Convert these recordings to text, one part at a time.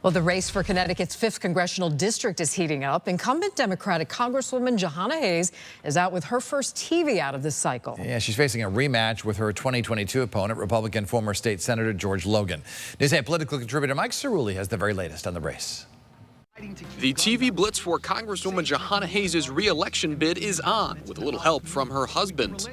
Well, the race for Connecticut's 5th congressional district is heating up. Incumbent Democratic Congresswoman Jahana Hayes is out with her first TV out of this cycle. Yeah, she's facing a rematch with her 2022 opponent, Republican former state senator George Logan. News 8 political contributor Mike Cerulli has the very latest on the race. The TV blitz for Congresswoman Jahana Hayes' re-election bid is on, with a little help from her husband.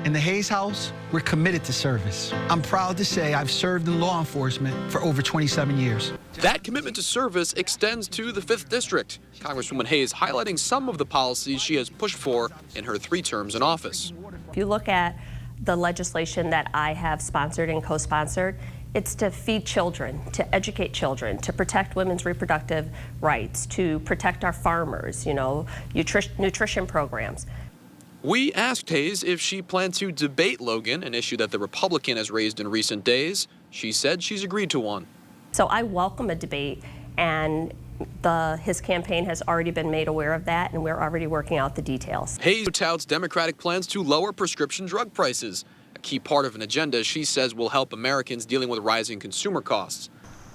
In the Hayes house, we're committed to service. I'm proud to say I've served in law enforcement for over 27 years. That commitment to service extends to the 5th District. Congresswoman Hayes highlighting some of the policies she has pushed for in her 3 terms in office. If you look at the legislation that I have sponsored and co-sponsored, it's to feed children, to educate children, to protect women's reproductive rights, to protect our farmers, nutrition programs. We asked Hayes if she planned to debate Logan, an issue that the Republican has raised in recent days. She said she's agreed to one. So I welcome a debate, and his campaign has already been made aware of that, and we're already working out the details. Hayes touts Democratic plans to lower prescription drug prices, a key part of an agenda she says will help Americans dealing with rising consumer costs.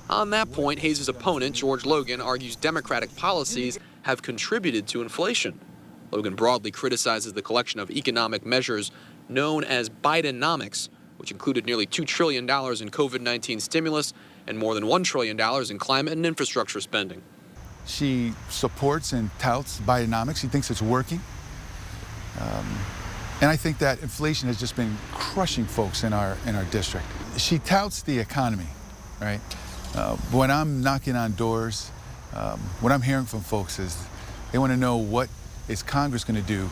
On that point, Hayes' opponent, George Logan, argues Democratic policies have contributed to inflation. Logan broadly criticizes the collection of economic measures known as Bidenomics, which included nearly $2 trillion in COVID-19 stimulus and more than $1 trillion in climate and infrastructure spending. She supports and touts Bidenomics. She thinks it's working. And I think that inflation has just been crushing folks in our district. She touts the economy, right? When I'm knocking on doors, what I'm hearing from folks is they want to know what is Congress going to do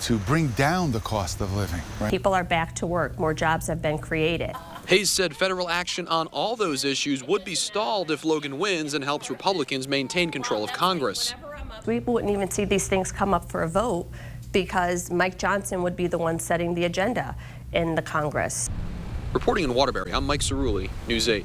to bring down the cost of living? Right? People are back to work. More jobs have been created. Hayes said federal action on all those issues would be stalled if Logan wins and helps Republicans maintain control of Congress. We wouldn't even see these things come up for a vote because Mike Johnson would be the one setting the agenda in the Congress. Reporting in Waterbury, I'm Mike Cerulli, News 8.